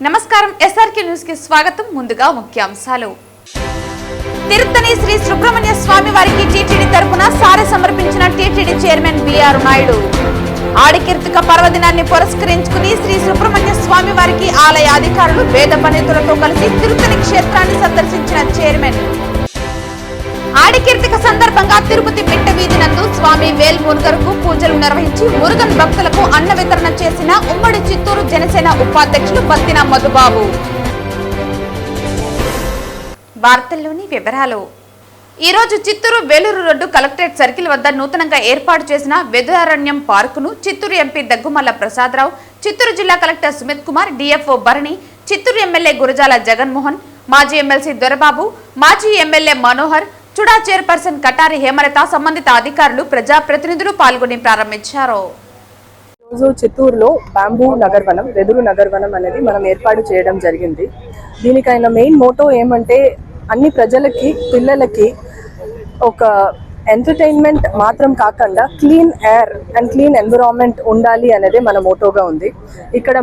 నమస్కారం SRK news కి స్వాగతం. ముందుగా ముఖ్యాంశాలు. తిరుత్తని శ్రీ సుబ్రహ్మణ్య స్వామి వారికి టీటీడీ తరపున సారె సమర్పించిన టీటీడీ చైర్మన్ బిఆర్ నాయుడు. ఆడికీర్తిక పర్వదినాన్ని పురస్కరించుకుని శ్రీ సుబ్రహ్మణ్య స్వామి వారికి ఆలయ అధికారులు వేద పండితులతో కలిసి తిరుత్తని క్షేత్రాన్ని సందర్శించిన చైర్మన్. ఆడికీర్తిక సందర్భంగా తిరుపతి పిట్ట వీధి నందు స్వామి వేల్ మురుగన్కు పూజలు నిర్వహించి మురుగన్ భక్తులకు అన్న వితరణ చేసిన ఉమ్మడి చిత్తూరు జనసేన ఉపాధ్యక్షులు బత్తిన మధుబాబు. వార్తల్లోని వివరాలు. ఈ రోజు Chittoor Vellore road collectorate circle వద్ద నూతనంగా ఏర్పాటు చేసిన వెదురారణ్యం పార్కును చిత్తూరు ఎంపీ దగ్గుమల్ల ప్రసాదరావు, చిత్తూరు జిల్లా collector Sumit Kumar, DFO Bharani, Chittoor MLA Gurajala Jaganmohan, మాజీ ఎమ్మెల్సీ దొరబాబు, మాజీ ఎమ్మెల్యే మనోహర్, చుడా చైర్పర్సన్ కటారి హేమలత, సంబంధిత అధికారులు, ప్రజాప్రతినిధులు పాల్గొని ప్రారంభించారు. రోజు చిత్తూరులో బాంబూ నగర్వనం, వెదురు నగర్వనం అనేది మనం ఏర్పాటు చేయడం జరిగింది. దీనికైనా మెయిన్ మోటో ఏమంటే అన్ని ప్రజలకి, పిల్లలకి ఒక ఎంటర్టైన్మెంట్ మాత్రం కాకుండా clean air and clean environment ఉండాలి అనేది మన మోటోగా ఉంది. ఇక్కడ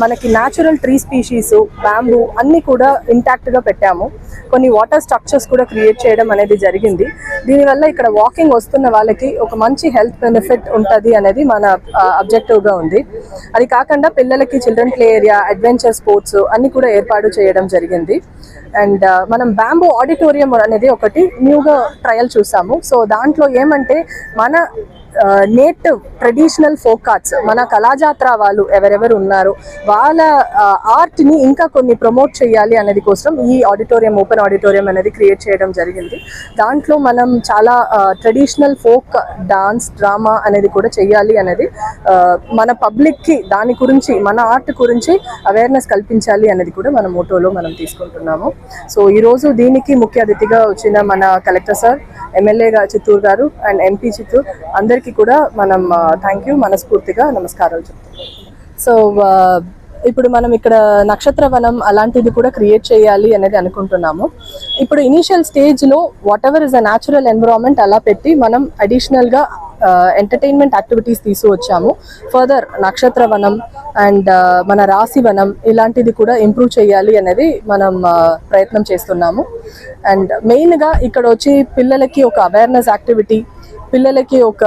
మనకి న్యాచురల్ ట్రీ స్పీషీస్, బ్యాంబూ అన్నీ కూడా ఇంటాక్ట్గా పెట్టాము. కొన్ని వాటర్ స్ట్రక్చర్స్ కూడా క్రియేట్ చేయడం అనేది జరిగింది. దీనివల్ల ఇక్కడ వాకింగ్ వస్తున్న వాళ్ళకి ఒక మంచి హెల్త్ బెనిఫిట్ ఉంటుంది అనేది మన అబ్జెక్టివ్గా ఉంది. అది కాకుండా పిల్లలకి children play area, adventure sports అన్నీ కూడా ఏర్పాటు చేయడం జరిగింది. అండ్ మనం బ్యాంబూ ఆడిటోరియం అనేది ఒకటి న్యూగా ట్రయల్ చూసాము. సో దాంట్లో ఏమంటే మన నేటివ్ ట్రెడిషనల్ ఫోక్ ఆర్ట్స్, మన కళాజాత్ర వాళ్ళు ఎవరెవరు ఉన్నారో వాళ్ళ ఆర్ట్ని ఇంకా కొన్ని ప్రమోట్ చేయాలి అనేది కోసం ఈ ఆడిటోరియం, ఓపెన్ ఆడిటోరియం అనేది క్రియేట్ చేయడం జరిగింది. దాంట్లో మనం చాలా ట్రెడిషనల్ ఫోక్ డాన్స్, డ్రామా అనేది కూడా చేయాలి అనేది మన పబ్లిక్కి దాని గురించి, మన ఆర్ట్ గురించి అవేర్నెస్ కల్పించాలి అనేది కూడా మన మోటోలో మనం తీసుకుంటున్నాము. సో ఈరోజు దీనికి ముఖ్య అతిథిగా వచ్చిన మన కలెక్టర్ సార్, ఎమ్మెల్యే చిత్తూరు గారు అండ్ ఎంపీ చిత్తూరు అందరికీ కూడా మనం థ్యాంక్ యూ, మనస్ఫూర్తిగా నమస్కారాలు చెప్తాం. సో ఇప్పుడు మనం ఇక్కడ నక్షత్ర వనం అలాంటిది కూడా క్రియేట్ చేయాలి అనేది అనుకుంటున్నాము. ఇప్పుడు ఇనీషియల్ స్టేజ్లో what ever is a natural environment అలా పెట్టి మనం అడిషనల్గా ఎంటర్టైన్మెంట్ యాక్టివిటీస్ తీసుకొచ్చాము. ఫర్దర్ నక్షత్ర వనం అండ్ మన రాశి వనం ఇలాంటిది కూడా ఇంప్రూవ్ చేయాలి అనేది మనం ప్రయత్నం చేస్తున్నాము. అండ్ మెయిన్గా ఇక్కడ వచ్చి పిల్లలకి ఒక అవేర్నెస్ యాక్టివిటీ, పిల్లలకి ఒక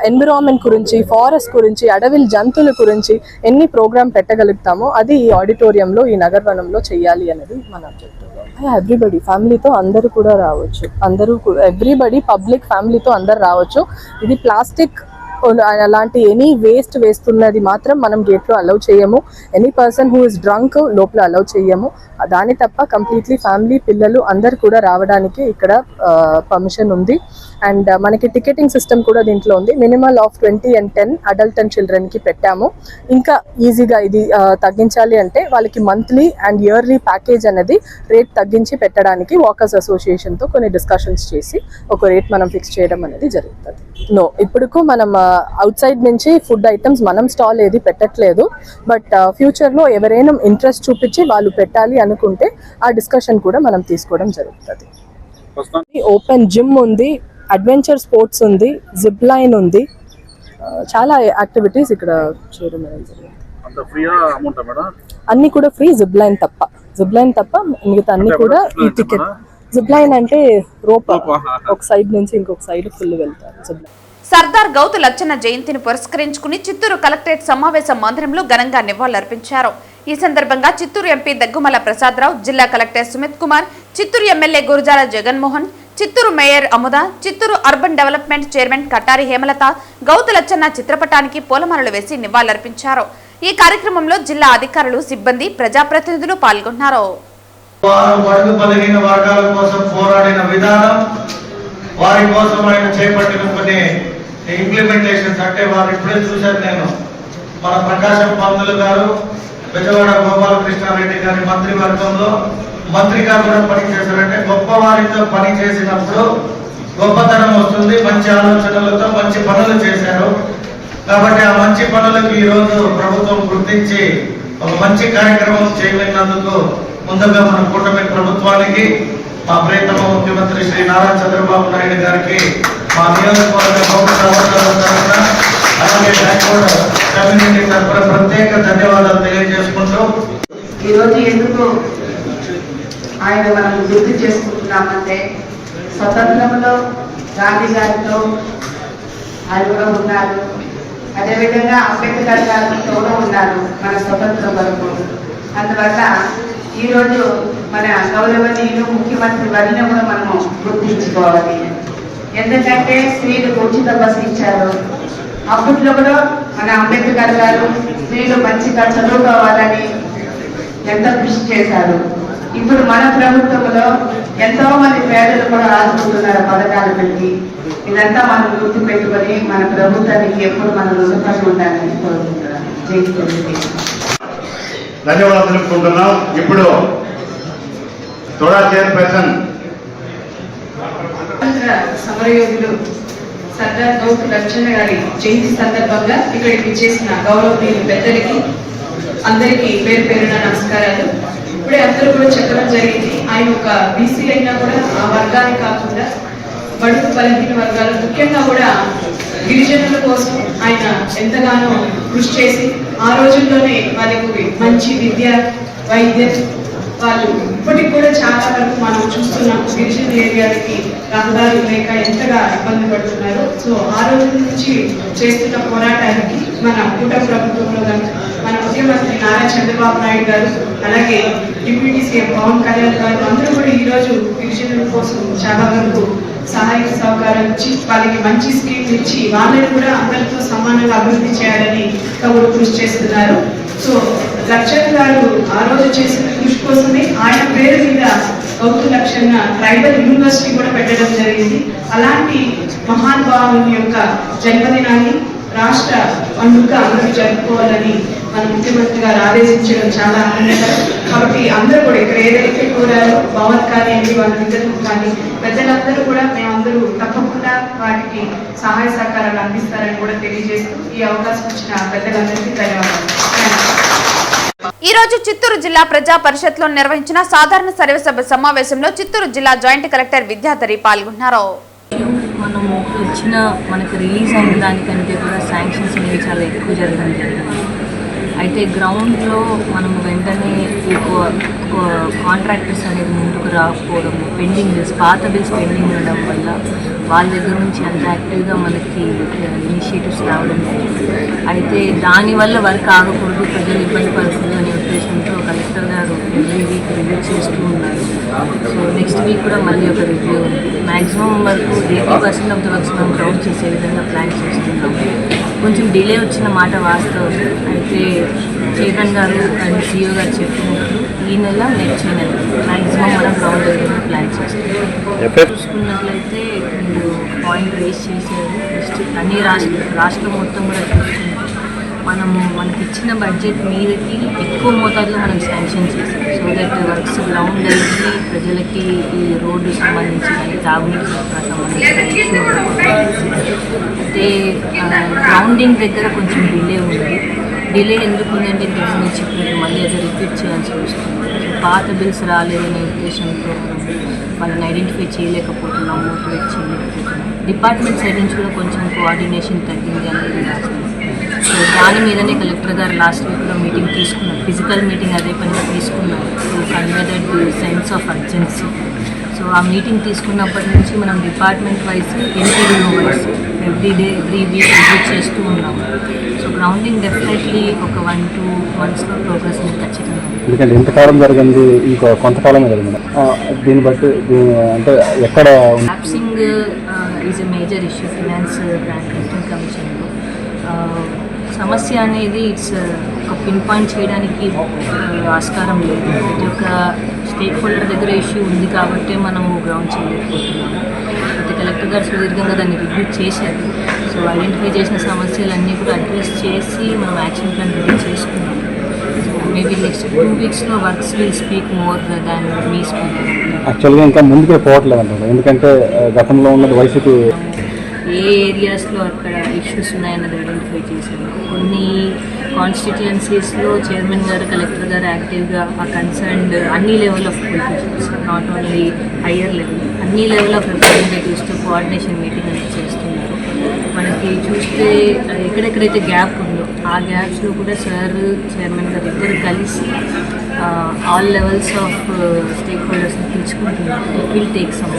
ఎన్విరాన్మెంట్ గురించి, ఫారెస్ట్ గురించి, అడవిల జంతువుల గురించి ఎన్ని ప్రోగ్రామ్ పెట్టగలుగుతామో అది ఈ ఆడిటోరియంలో, ఈ నగర్వనంలో చేయాలి అనేది మన అబ్జెక్టివ్. ఎవ్రీబడి ఫ్యామిలీతో అందరూ కూడా రావచ్చు, ఎవ్రీబడి పబ్లిక్ ఫ్యామిలీతో అందరు రావచ్చు. ఇది ప్లాస్టిక్ అలాంటి ఎనీ వేస్ట్ వేస్తున్నది మాత్రం మనం గేట్లో అలౌ చేయము. Any person who is drunk లోపల అలౌ చేయము. దాని తప్ప కంప్లీట్లీ ఫ్యామిలీ, పిల్లలు అందరు కూడా రావడానికి ఇక్కడ పర్మిషన్ ఉంది. అండ్ మనకి టికెటింగ్ సిస్టమ్ కూడా దీంట్లో ఉంది. Minimal of 20 and 10 adult and చిల్డ్రన్కి పెట్టాము. ఇంకా ఈజీగా ఇది తగ్గించాలి అంటే వాళ్ళకి మంత్లీ అండ్ ఇయర్లీ ప్యాకేజ్ అనేది రేట్ తగ్గించి పెట్టడానికి వాకర్స్ అసోసియేషన్తో కొన్ని డిస్కషన్స్ చేసి ఒక రేట్ మనం ఫిక్స్ చేయడం అనేది జరుగుతుంది. ఇప్పుడుకు మనం అవుట్ సైడ్ నుంచి ఫుడ్ ఐటమ్స్ మనం స్టాల్ ఏది పెట్టట్లేదు. బట్ ఫ్యూచర్లో ఎవరైనా ఇంట్రెస్ట్ చూపించి వాళ్ళు పెట్టాలి అనుకుంటే ఆ డిస్కషన్ కూడా మనం తీసుకోవడం జరుగుతుంది. ఓపెన్ జిమ్ ఉంది, అడ్వెంచర్ స్పోర్ట్స్ ఉంది, జిప్ లైన్ ఉంది, చాలా యాక్టివిటీస్ ఇక్కడ చేయడం జరిగింది. అన్ని కూడా ఫ్రీ, జిప్ లైన్ తప్ప మిగతా అన్ని కూడా ఈ టికెట్. జిప్ లైన్ అంటే రోప్, ఒక సైడ్ నుంచి ఇంకొక సైడ్ ఫుల్ వెళ్తారు. Zip line. సర్దార్ గౌతు లచ్చన్న జయంతిని పురస్కరించుకుని చిత్తూరు కలెక్టరేట్ సమావేశ మందిరంలో ఘనంగా నివాళులర్పించారు. ఈ సందర్భంగా చిత్తూరు ఎంపీ దగ్గుమల్ల ప్రసాదరావు, జిల్లా collector Sumit Kumar, Chittoor MLA Gurajala Jaganmohan, Chittoor mayor Amuda, Chittoor urban development chairman Katari Hemalatha Gouthu Lachanna చిత్రపటానికి పూలమాలలు వేసి నివాళులర్పించారు. ఈ కార్యక్రమంలో జిల్లా అధికారులు, సిబ్బంది, ప్రజాప్రతినిధులు పాల్గొన్నారు. వారి కోసం ఆయన చేపట్టిన కొన్ని ఇంప్లిమెంటేషన్స్ అంటే వారు ఇప్పుడే చూశాను నేను. మన ప్రకాశం పంతులు గారు, బెజవాడ గోపాలకృష్ణారెడ్డి గారి మంత్రివర్గంలో మంత్రిగా కూడా పనిచేశారంటే గొప్ప వారితో పని చేసినప్పుడు గొప్పతనం వస్తుంది. మంచి ఆలోచనలతో మంచి పనులు చేశారు. కాబట్టి ఆ మంచి పనులకు ఈరోజు ప్రభుత్వం గుర్తించి ఒక మంచి కార్యక్రమం చేయమన్నందుకు ముందుగా మన కూటమి ప్రభుత్వానికి, మా ప్రియతమ ముఖ్యమంత్రి శ్రీ నారా చంద్రబాబు నాయుడు గారికి, మా నియోజకవర్గ తరఫున అలాగే బ్యాక్వర్డ్ కమ్యూనిటీ తరఫున ప్రత్యేక ధన్యవాదాలు తెలియజేసుకుంటూ ఈరోజు ఎందుకు ఆయన మనం గుర్తు చేసుకుంటున్నామంటే స్వతంత్రంలో గాంధీ గారితో ఆయన కూడా ఉన్నారు, అదేవిధంగా అంబేద్కర్ గారితో కూడా ఉన్నారు మన స్వతంత్రం వరకు. అందువల్ల ఈరోజు మన గౌరవనీయులు ముఖ్యమంత్రి వారిని కూడా మనము గుర్తించుకోవాలి. ఎందుకంటే స్త్రీలకు ఉచిత బస్సు ఇచ్చారు. అప్పట్లో కూడా మన అంబేద్కర్ గారు స్త్రీలు మంచిగా చదువుకోవాలని ఎంత కృషి చేశారు. ఇప్పుడు మన ప్రభుత్వంలో ఎంతో మంది పేదలు కూడా ఆదుకుంటున్నారు పథకాలు పెట్టి. ఇదంతా మనం గుర్తు పెట్టుకొని మన ప్రభుత్వానికి ఎప్పుడు మనం రుణపడి ఉండాలని కోరుకుంటున్నాను. ధన్యవాదాలు తెలుపుకుంటున్నాం. ఇప్పుడు తోడా చైర్పర్సన్ సమరయోధులు సర్దార్ గౌతు లక్ష్మణ గారి జయంతి సందర్భంగా ఇక్కడికి చేసిన గౌరవనీయులు పెద్దలకి అందరికీ పేరు పేరున నమస్కారాలు. ఇప్పుడే అందరూ కూడా చెప్పడం జరిగింది, ఆయన ఒక బీసీ అయినా కూడా ఆ వర్గాన్ని కాకుండా బడుగు బలహీన వర్గాలు ముఖ్యంగా కూడా గిరిజనుల కోసం ఆయన ఎంతగానో కృషి చేసి ఆ రోజుల్లోనే వాళ్ళకి మంచి విద్య వైద్యం వాళ్ళు ఇప్పటికి కూడా చాలా వరకు మనం చూస్తున్నాం. గిరిజన ఏరియాలకి రహదారులు లేక ఎంతగా ఇబ్బంది పడుతున్నారు. సో ఆ రోజు నుంచి చేస్తున్న పోరాటానికి మన కూటమి ప్రభుత్వంలో మన ముఖ్యమంత్రి నారా చంద్రబాబు నాయుడు గారు, అలాగే డిప్యూటీ సీఎం పవన్ కళ్యాణ్ గారు అందరూ కూడా ఈ రోజు గిరిజనుల కోసం చాలా వరకు సహాయక సహకారం ఇచ్చి వాళ్ళకి మంచి స్కీమ్ ఇచ్చి వాళ్ళని కూడా అందరితో సమానంగా అభివృద్ధి చేయాలని కూడా కృషి చేస్తున్నారు. సో లక్ష్మణ్ గారు ఆ రోజు చేసిన కృషి కోసమే ఆయన పేరు మీద గౌతు లక్ష్మణ ట్రైబల్ యూనివర్సిటీ కూడా పెట్టడం జరిగింది. అలాంటి మహానుభావుని యొక్క జన్మదినాన్ని రాష్ట్ర పండుగ అందరూ జరుపుకోవాలని మన ముఖ్యమంత్రి గారు ఆదేశించడం చాలా ఆనందకరం. కాబట్టి అందరూ కూడా ఇక్కడ ఏదైతే కోరారో భవన్ కానివ్వండి, వాళ్ళ విద్యుత్ కానీ పెద్దలందరూ కూడా మేమందరూ తప్పకుండా వాటికి సహాయ సహకారాలు అందిస్తారని కూడా తెలియజేస్తూ ఈ అవకాశం ఇచ్చిన పెద్దలందరికీ ధన్యవాదాలు. ఈ రోజు చిత్తూరు జిల్లా ప్రజా పరిషత్ లో నిర్వహించిన సాధారణ సర్వసభ సమావేశంలో చిత్తూరు జిల్లా జాయింట్ కలెక్టర్ విద్యాధరి పాల్గొన్నారు. మనము ఇచ్చిన మనకు రిలీజ్ అయిన దానికంటే కూడా శాంక్షన్స్ అనేవి చాలా ఎక్కువ జరగడం జరిగింది. అయితే గ్రౌండ్లో మనము వెంటనే కాంట్రాక్టర్స్ అనేది ముందుకు రాకపోవడం, పెండింగ్ బిల్స్, పాత బిల్స్ పెండింగ్ ఉండడం వల్ల వాళ్ళ దగ్గర నుంచి అంత యాక్టివ్గా మనకి ఇనిషియేటివ్స్ రావడం జరిగింది. అయితే దానివల్ల వర్క్ ఆగకూడదు, ప్రజలు ఇబ్బంది పడకూడదు అనే ఉద్దేశంతో కలెక్టర్ గారు ఎవ్రీ వీక్ రివ్యూ చేస్తూ ఉన్నారు. సో నెక్స్ట్ వీక్ కూడా మళ్ళీ ఒక రివ్యూ ఉంది. మ్యాక్సిమం వరకు 80% ఆఫ్ ద వర్క్స్ మనం గ్రౌండ్ చేసే విధంగా ప్లాన్ చేస్తున్నాం. కొంచెం డిలే వచ్చిన మాట వాస్తవం. అయితే చైతన్ గారు అండ్ సిఇఓ గారు చెప్పినట్టు ఈ నెల నెక్స్ట్ నెల మ్యాక్సిమం మనం గ్రౌండ్ ఏరియా ప్లాన్ చేస్తాం. చూసుకున్నట్లయితే మీరు పాయింట్ రేస్ చేశారు. నెక్స్ట్ అన్ని రాష్ట్రం మొత్తం కూడా చూసుకుంటే మనకి ఇచ్చిన బడ్జెట్ మీదకి ఎక్కువ మోతాదులో మనం శాంక్షన్ చేసాం. సో దట్ వర్క్స్ గ్రౌండ్ అయ్యి ప్రజలకి ఈ రోడ్డు సంబంధించి కానీ తాగునీటి సరఫరా సంబంధించి. అయితే గ్రౌండింగ్ దగ్గర కొంచెం డిలే ఉంది. డిలే ఎందుకు ఉందంటే ఇంతకు మీరు చెప్పినట్టు మళ్ళీ అది రిపీట్ చేయాల్సి వస్తుంది. పాత బిల్స్ రాలేదనే ఉద్దేశంతో వాళ్ళని ఐడెంటిఫై చేయలేకపోతున్నాం, మోటివేట్ చేయలేకపోతున్నాం. డిపార్ట్మెంట్ సైడ్ నుంచి కూడా కొంచెం కోఆర్డినేషన్ తగ్గింది అనేది రాస్తుంది. సో దాని మీదనే కలెక్టర్ గారు లాస్ట్ వీక్లో మీటింగ్ తీసుకున్నారు. ఫిజికల్ మీటింగ్ అదే పనిగా తీసుకున్నారు to convey that sense of urgency. So ఆ మీటింగ్ తీసుకున్నప్పటి నుంచి మనం department wise NTDO wise every week visit చేస్తూ ఉన్నాము. సో గ్రౌండింగ్ డెఫినెట్లీ ఒక 1-2 monthsలో ప్రోగ్రెస్ ఖచ్చితంగా. ఎందుకంటే ఎంతకాలం జరిగింది, ఇంకో కొంతకాలమే జరిగింది. దీన్ని బట్టి అంటే ఎక్కడ lapsing is a major issue finance grant కమిషన్లో. సమస్య అనేది ఇట్స్ ఒక పిన్ పాయింట్ చేయడానికి ఆస్కారం లేదు. ప్రతి ఒక్క స్టేక్ హోల్డర్ దగ్గర ఇష్యూ ఉంది కాబట్టి మనము గ్రౌండ్ చేయలేకపోతున్నాము. అయితే కలెక్టర్ గారు సుదీర్ఘంగా దాన్ని రివ్యూ చేశారు. సో ఐడెంటిఫై చేసిన సమస్యలన్నీ కూడా అడ్రస్ చేసి మనం యాక్షన్ ప్లాన్ రెడీ చేసుకున్నాం. సో మేబీ నెక్స్ట్ 2 weeksలో works will speak more than me speaking. యాక్చువల్గా ఇంకా ముందుకే పోవట్లేదు అంటారు. ఎందుకంటే గతంలో ఉన్నది వైసీపీ ఏ ఏరియాస్లో అక్కడ ఇష్యూస్ ఉన్నాయన్నది ఐడెంటిఫై చేశారు. కొన్ని కాన్స్టిట్యుయెన్సీస్లో చైర్మన్ గారు, కలెక్టర్ గారు యాక్టివ్గా ఆ కన్సర్న్డ్ అన్ని level of politicians, not only higher level, అన్ని లెవెల్ ఆఫ్ రిప్రజెంటేటివ్స్తో కోఆర్డినేషన్ మీటింగ్ అనేది చేస్తున్నారు. మనకి చూస్తే ఎక్కడెక్కడైతే గ్యాప్ ఉందో ఆ గ్యాప్స్లో కూడా సార్ చైర్మన్ గారు ఇద్దరు కలిసి ఆల్ లెవెల్స్ ఆఫ్ స్టేక్ హోల్డర్స్ని పిలుచుకుంటున్నారు. It will take some.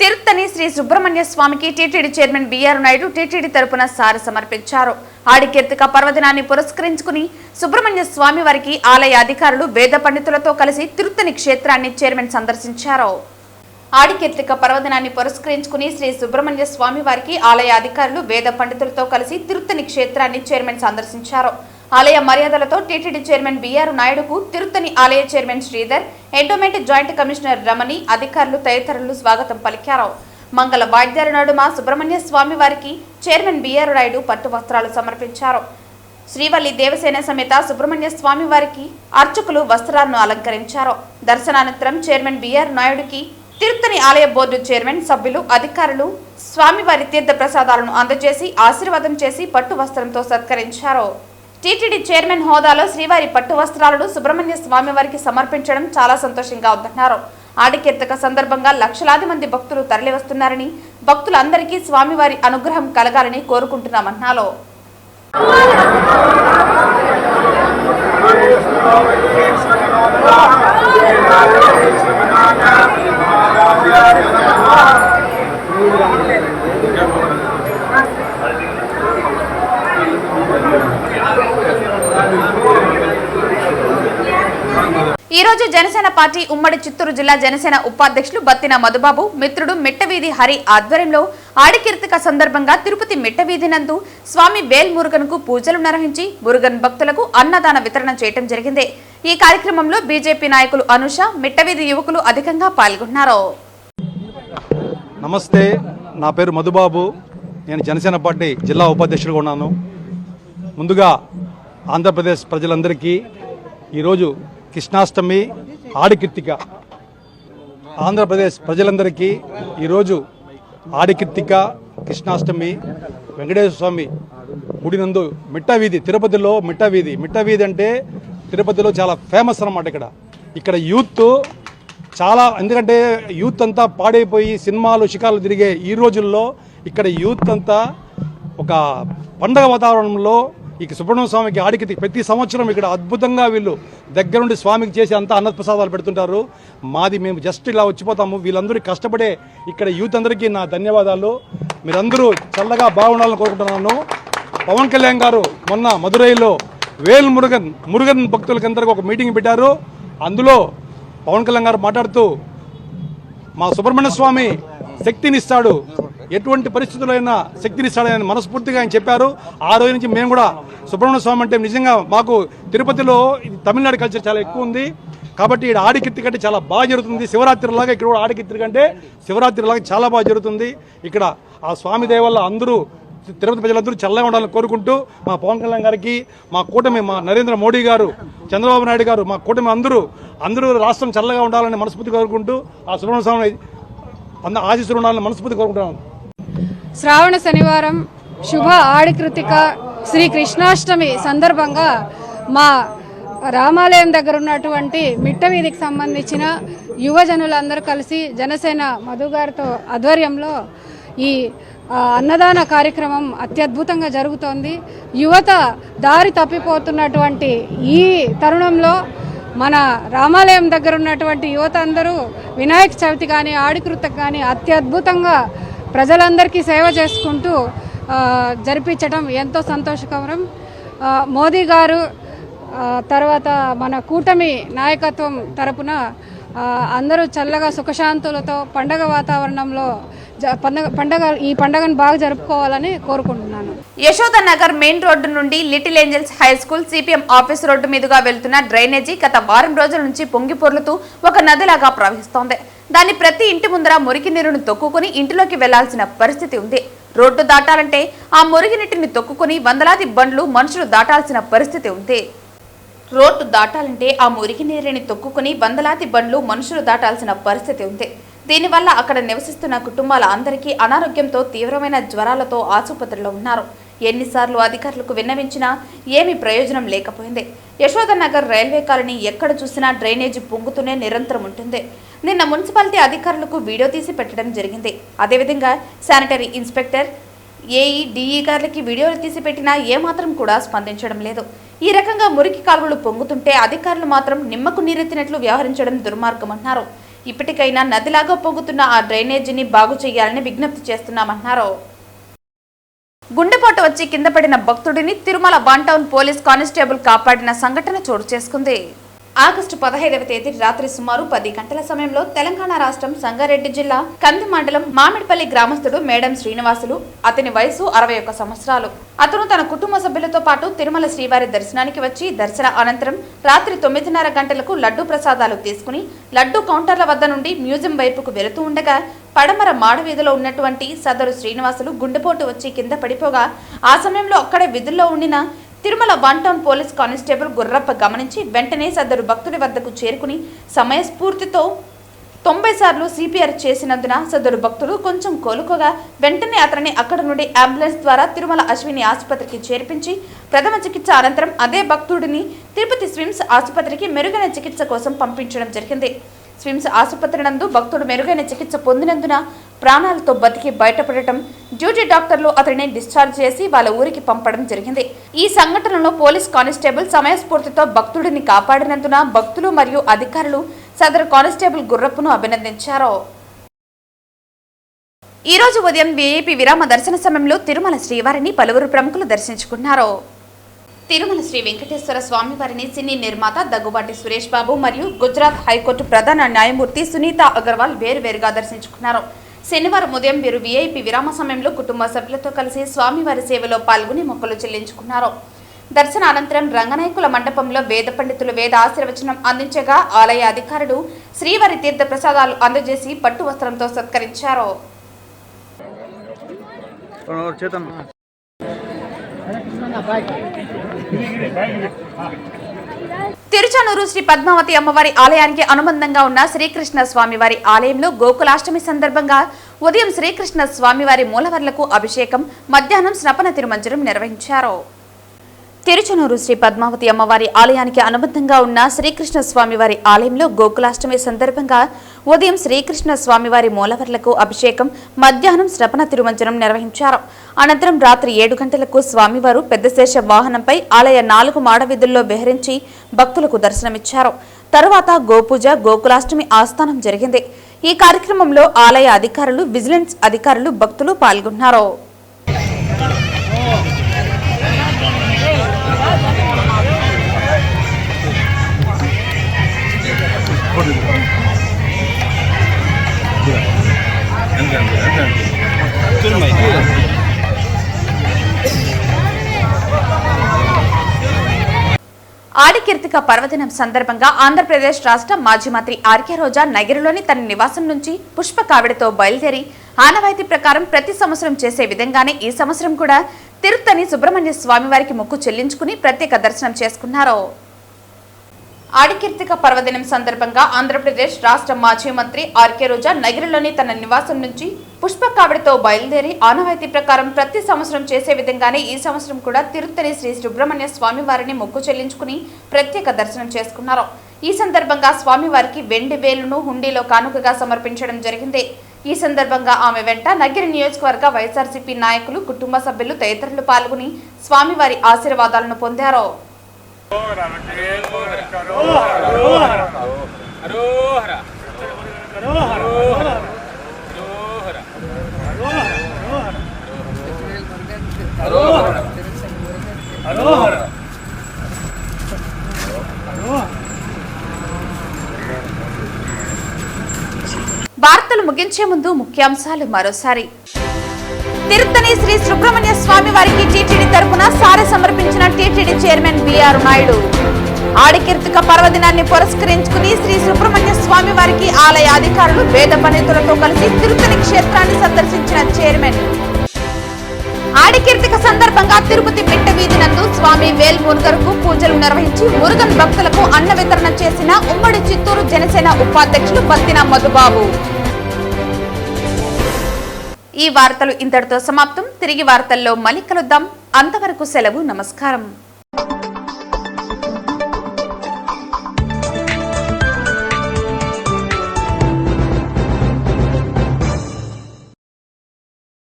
Tiruttani Sri Subrahmanya స్వామికి TTD chairman BR Naidu TTD తరపున సారె సమర్పించారు. ఆడికీర్తిక పర్వదినాన్ని పురస్కరించుకుని సుబ్రహ్మణ్య స్వామి వారికి ఆలయ అధికారులు వేద పండితులతో కలిసి తిరుత్తని క్షేత్రాన్ని చైర్మన్ సందర్శించారు. ఆడికీర్తిక పర్వదినాన్ని పురస్కరించుకుని శ్రీ సుబ్రహ్మణ్య స్వామి వారికి ఆలయ అధికారులు వేద పండితులతో కలిసి తిరుత్తని క్షేత్రాన్ని చైర్మన్ సందర్శించారు. ఆలయ మర్యాదలతో టీటీడీ చైర్మన్ బిఆర్ నాయుడుకు తిరుత్తని ఆలయ chairman Sridhar, endowment joint commissioner Ramani, అధికారులు తదితరులు స్వాగతం పలికారు. మంగళ వాయిద్యాల నడుమ సుబ్రహ్మణ్య స్వామి వారికి చైర్మన్ బిఆర్ నాయుడు పట్టు వస్త్రాలు సమర్పించారు. శ్రీవల్లి దేవసేన సమేత సుబ్రహ్మణ్య స్వామి వారికి అర్చకులు వస్త్రాలను అలంకరించారు. దర్శనానంతరం చైర్మన్ బిఆర్ నాయుడుకి తిరుత్తని ఆలయ బోర్డు చైర్మన్, సభ్యులు, అధికారులు స్వామివారి తీర్థ ప్రసాదాలను అందజేసి ఆశీర్వాదం చేసి పట్టు వస్త్రంతో సత్కరించారు. టీటీడీ చైర్మన్ హోదాలో శ్రీవారి పట్టు వస్త్రాలను సుబ్రహ్మణ్య స్వామి వారికి సమర్పించడం చాలా సంతోషంగా ఉందన్నారు. ఆడికీర్తిక సందర్భంగా లక్షలాది మంది భక్తులు తరలివస్తున్నారని, భక్తులందరికీ స్వామివారి అనుగ్రహం కలగాలని కోరుకుంటున్నామన్నారు. ఈ రోజు జనసేన పార్టీ ఉమ్మడి చిత్తూరు జిల్లా జనసేన ఉపాధ్యక్షులు బత్తిన మధుబాబు మిత్రుడు మిట్టవీధి హరి ఆధ్వర్యంలో ఆడికీర్తిక సందర్భంగా తిరుపతి మిట్టవీధి నందు స్వామి వేల్ మురుగన్కు పూజలు నిర్వహించి మురుగన్ భక్తులకు అన్నదాన వితరణ చేయడం జరిగింది. ఈ కార్యక్రమంలో బీజేపీ నాయకులు అనుష, మిట్టవీధి యువకులు అధికంగా పాల్గొన్నారు. నమస్తే, నా పేరు మధుబాబు. నేను జనసేన పార్టీ జిల్లా ఉపాధ్యక్షులుగా ఉన్నాను. ముందుగా ఆంధ్రప్రదేశ్ ప్రజలందరికీ ఈరోజు కృష్ణాష్టమి, ఆడికీర్తిక. ఆంధ్రప్రదేశ్ ప్రజలందరికీ ఈరోజు ఆడికీర్తిక, కృష్ణాష్టమి, వెంకటేశ్వర స్వామి గుడి నందు మిట్టవీధి, తిరుపతిలో మిట్టవీధి అంటే తిరుపతిలో చాలా ఫేమస్ అన్నమాట. ఇక్కడ యూత్ చాలా, ఎందుకంటే యూత్ అంతా పాడైపోయి సినిమాలు షికార్లు తిరిగే ఈ రోజుల్లో ఇక్కడ యూత్ అంతా ఒక పండగ వాతావరణంలో ఈ సుబ్రహ్మణ్య స్వామికి ఆడికి ప్రతి సంవత్సరం ఇక్కడ అద్భుతంగా వీళ్ళు దగ్గరుండి స్వామికి చేసి అంతా అన్నప్రసాదాలు పెడుతుంటారు. మేము జస్ట్ ఇలా వచ్చిపోతాము. వీళ్ళందరూ కష్టపడే ఇక్కడ యూత్ అందరికీ నా ధన్యవాదాలు. మీరందరూ చల్లగా బాగుండాలని కోరుకుంటున్నాను. పవన్ కళ్యాణ్ గారు మొన్న మదురైలో వేల్ మురుగన్ భక్తులకి అందరికీ ఒక మీటింగ్ పెట్టారు. అందులో పవన్ కళ్యాణ్ గారు మాట్లాడుతూ మా సుబ్రహ్మణ్య స్వామి శక్తినిస్తాడు, ఎటువంటి పరిస్థితులైనా శక్తినిస్తాడని మనస్ఫూర్తిగా ఆయన చెప్పారు. ఆ రోజు నుంచి మేము కూడా సుబ్రహ్మణ్య స్వామి అంటే నిజంగా మాకు తిరుపతిలో తమిళనాడు కల్చర్ చాలా ఎక్కువ ఉంది కాబట్టి ఇక్కడ ఆడికీర్తిక అంటే చాలా బాగా జరుగుతుంది. శివరాత్రిలాగా ఇక్కడ కూడా ఆడికీర్తిక అంటే శివరాత్రిలాగా చాలా బాగా జరుగుతుంది. ఇక్కడ ఆ స్వామి దయ వల్ల అందరూ తిరుపతి ప్రజలందరూ చల్లగా ఉండాలని కోరుకుంటూ మా పవన్ కళ్యాణ్ గారికి, మా కూటమి, మా నరేంద్ర మోడీ గారు, చంద్రబాబు నాయుడు గారు, మా కూటమి అందరూ రాష్ట్రం చల్లగా ఉండాలని మనస్ఫూర్తి కోరుకుంటూ ఆ సుబ్రహ్మణ్య స్వామి ఆశీస్సులు ఉండాలని మనస్ఫూర్తి కోరుకుంటున్నాను. శ్రావణ శనివారం శుభ ఆడికృతిక శ్రీ కృష్ణాష్టమి సందర్భంగా మా రామాలయం దగ్గర ఉన్నటువంటి మిట్టవీధికి సంబంధించిన యువజనులందరూ కలిసి జనసేన మధు గారితో ఆధ్వర్యంలో ఈ అన్నదాన కార్యక్రమం అత్యద్భుతంగా జరుగుతోంది. యువత దారి తప్పిపోతున్నటువంటి ఈ తరుణంలో మన రామాలయం దగ్గర ఉన్నటువంటి యువత అందరూ వినాయక చవితి కానీ ఆడికృతిక కానీ అత్యద్భుతంగా ప్రజలందరికీ సేవ చేసుకుంటూ జరిపించడం ఎంతో సంతోషకరం. మోదీ గారు తర్వాత మన కూటమి నాయకత్వం తరపున అందరూ చల్లగా సుఖశాంతులతో పండగ వాతావరణంలో ఈ పండగను బాగా జరుపుకోవాలని కోరుకుంటున్నాను. యశోద నగర్ మెయిన్ రోడ్డు నుండి little angels high school CPM office road మీదుగా వెళ్తున్న డ్రైనేజీ గత వారం రోజుల నుంచి పొంగి పొర్లుతూ ఒక నదిలాగా ప్రవహిస్తోంది. దాన్ని ప్రతి ఇంటి ముందర మురికి నీరును తొక్కుకుని ఇంటిలోకి వెళ్లాల్సిన పరిస్థితి ఉంది. రోడ్డు దాటాలంటే ఆ మురికి నీటిని తొక్కుకుని వందలాది బండ్లు, మనుషులు దాటాల్సిన పరిస్థితి ఉంది. రోడ్డు దాటాలంటే ఆ మురికి నీరుని తొక్కుకుని వందలాది బండ్లు, మనుషులు దాటాల్సిన పరిస్థితి ఉంది. దీనివల్ల అక్కడ నివసిస్తున్న కుటుంబాల అందరికీ అనారోగ్యంతో తీవ్రమైన జ్వరాలతో ఆసుపత్రిలో ఉన్నారు. ఎన్నిసార్లు అధికారులకు విన్నవించినా ఏమీ ప్రయోజనం లేకపోయింది. యశోదనగర్ రైల్వే కాలనీ ఎక్కడ చూసినా డ్రైనేజీ పొంగుతూనే నిరంతరం ఉంటుంది. నిన్న మున్సిపాలిటీ అధికారులకు వీడియో తీసి పెట్టడం జరిగింది. అదేవిధంగా శానిటరీ ఇన్స్పెక్టర్ ఏఈ, డిఈ గారికి వీడియోలు తీసి పెట్టినా ఏమాత్రం కూడా స్పందించడం లేదు. ఈ రకంగా మురికి కాలువలు పొంగుతుంటే అధికారులు మాత్రం నిమ్మకు నీరెత్తినట్లు వ్యవహరించడం దుర్మార్గమన్నారు. ఇప్పటికైనా నదిలాగా పొంగుతున్న ఆ డ్రైనేజీని బాగు చేయాలని విజ్ఞప్తి చేస్తున్నామన్నారు. గుండెపోటు వచ్చి కింద పడిన భక్తుడిని తిరుమల 1 టౌన్ పోలీస్ కానిస్టేబుల్ కాపాడిన సంఘటన చోటు చేసుకుంది. ఆగస్టు 15వ తేదీ రాత్రి సుమారు 10 గంటల సమయంలో తెలంగాణ రాష్ట్రం సంగారెడ్డి జిల్లా కంది మండలం మామిడిపల్లి గ్రామస్తుడు మేడం శ్రీనివాసులు. అతని వయసు 61 సంవత్సరాలు. అతను తన కుటుంబ సభ్యులతో పాటు తిరుమల శ్రీవారి దర్శనానికి వచ్చి దర్శన అనంతరం రాత్రి 9:30 గంటలకు లడ్డూ ప్రసాదాలు తీసుకుని లడ్డూ కౌంటర్ల వద్ద నుండి మ్యూజియం వైపుకు వెళుతూ ఉండగా పడమర మాడవీధిలో ఉన్నటువంటి సదరు శ్రీనివాసులు గుండెపోటు వచ్చి కింద పడిపోగా ఆ సమయంలో అక్కడే విధుల్లో ఉండిన Tirumala 1 town police constable Gurrappa గమనించి వెంటనే సదరు భక్తుడి వద్దకు చేరుకుని సమయస్ఫూర్తితో 90 సార్లు సిపిఆర్ చేసినందున సదరు భక్తుడు కొంచెం కోలుకోగా వెంటనే అతనిని అక్కడ నుండి అంబులెన్స్ ద్వారా తిరుమల అశ్విని ఆసుపత్రికి చేర్పించి ప్రథమ చికిత్స అనంతరం అదే భక్తుడిని తిరుపతి స్విమ్స్ ఆసుపత్రికి మెరుగైన చికిత్స కోసం పంపించడం జరిగింది. స్విమ్స్ ఆసుపత్రి నందు భక్తుడు మెరుగైన చికిత్స పొందినందున ప్రాణాలతో బతికి బయటపడటం డ్యూటీ డాక్టర్లు అతనిని డిశ్చార్జ్ చేసి వాళ్ళ ఊరికి పంపడం జరిగింది. ఈ సంఘటనలో పోలీస్ కానిస్టేబుల్ సమయస్ఫూర్తితో భక్తుడిని కాపాడినందున భక్తులు మరియు అధికారులు సదరు కానిస్టేబుల్ గుర్రప్పును అభినందించారు. ఈ రోజు ఉదయం విఐపి విరామ దర్శన సమయంలో తిరుమల శ్రీవారిని పలువురు ప్రముఖులు దర్శించుకున్నారు. తిరుమల శ్రీ వెంకటేశ్వర స్వామి వారిని సినీ నిర్మాత దగ్గుబాటి సురేష్ బాబు మరియు గుజరాత్ హైకోర్టు ప్రధాన న్యాయమూర్తి సునీత అగర్వాల్ వేరువేరుగా దర్శించుకున్నారు. శనివారం ఉదయం వీరు విఐపి విరామ సమయంలో కుటుంబ సభ్యులతో కలిసి స్వామివారి సేవలో పాల్గొని మొక్కులు చెల్లించుకున్నారు. దర్శన అనంతరం రంగనాయకుల మండపంలో వేద పండితులు వేద ఆశీర్వచనం అందించగా ఆలయ అధికారులు శ్రీవారి తీర్థ ప్రసాదాలు అందజేసి పట్టు వస్త్రంతో సత్కరించారు. తిరుచానూరు శ్రీ పద్మావతి అమ్మవారి ఆలయానికి అనుబంధంగా ఉన్న శ్రీకృష్ణ స్వామివారి ఆలయంలో గోకులాష్టమి సందర్భంగా ఉదయం శ్రీకృష్ణ స్వామివారి మూలవర్లకు అభిషేకం, మధ్యాహ్నం స్నపన తిరుమంజనం నిర్వహించారు. తిరుచానూరు శ్రీ పద్మావతి అమ్మవారి ఆలయానికి అనుబంధంగా ఉన్న శ్రీకృష్ణ స్వామివారి ఆలయంలో గోకులాష్టమి సందర్భంగా ఉదయం శ్రీకృష్ణ స్వామివారి మూలవర్లకు అభిషేకం, మధ్యాహ్నం స్నపన తిరుమంజనం నిర్వహించారు. అనంతరం రాత్రి 7 గంటలకు స్వామివారు పెద్దశేష వాహనంపై ఆలయ 4 మాడవీధుల్లో విహరించి భక్తులకు దర్శనమిచ్చారు. తరువాత గోపూజ, గోకులాష్టమి ఆస్థానం జరిగింది. ఈ కార్యక్రమంలో ఆలయ అధికారులు, విజిలెన్స్ అధికారులు, భక్తులు పాల్గొన్నారు. ఆడికీర్తిక పర్వదినం సందర్భంగా ఆంధ్రప్రదేశ్ రాష్ట్ర మాజీ మంత్రి ఆర్కే రోజా నగిరిలోని తన నివాసం నుంచి పుష్ప కావిడితో బయలుదేరి ఆనవాయితీ ప్రకారం ప్రతి సంవత్సరం చేసే విధంగానే ఈ సంవత్సరం కూడా తిరుత్తని సుబ్రహ్మణ్య స్వామివారికి మొక్కు చెల్లించుకుని ప్రత్యేక దర్శనం చేసుకున్నారు. ఆడికీర్తిక పర్వదినం సందర్భంగా ఆంధ్రప్రదేశ్ రాష్ట్ర మాజీ మంత్రి ఆర్కే రోజా నగిరిలోని తన నివాసం నుంచి పుష్ప కావిడితో బయలుదేరి ఆనవాయితీ ప్రకారం ప్రతి సంవత్సరం చేసే విధంగానే ఈ సంవత్సరం కూడా తిరుత్తని శ్రీ సుబ్రహ్మణ్య స్వామివారిని మొక్కు చెల్లించుకుని ప్రత్యేక దర్శనం చేసుకున్నారు. ఈ సందర్భంగా స్వామివారికి వెండి వేలును హుండీలో కానుకగా సమర్పించడం జరిగింది. ఈ సందర్భంగా ఆమె వెంట నగిరి నియోజకవర్గ వైఎస్ఆర్సీపీ నాయకులు, కుటుంబ సభ్యులు తదితరులు పాల్గొని స్వామివారి ఆశీర్వాదాలను పొందారు. వార్తలు ముగించే ముందు ముఖ్యాంశాలు మరోసారి. తిరుత్తని శ్రీ సుబ్రహ్మణ్య స్వామి వారికి టీటీడీ తరపున సారె సమర్పించిన టీటీడీ చైర్మన్ బిఆర్ నాయుడు. ఆడికీర్తిక పర్వదినాన్ని పురస్కరించుకుని శ్రీ సుబ్రహ్మణ్య స్వామి వారికి ఆలయ అధికారులు, వేద పండితులతో కలిసి తిరుత్తని క్షేత్రాన్ని సందర్శించిన చైర్మన్. ఆడికీర్తిక సందర్భంగా తిరుపతి మిట్ట వీధి నందు స్వామి వేల్ మురుగన్కు పూజలు నిర్వహించి మురుగన్ భక్తులకు అన్న వితరణ చేసిన ఉమ్మడి చిత్తూరు జనసేన ఉపాధ్యక్షులు బత్తిన మధుబాబు. ఈ వార్తలు ఇంతటితో సమాప్తం. తిరిగి వార్తల్లో మళ్ళీ కలుద్దాం. అంతవరకు సెలవు. నమస్కారం.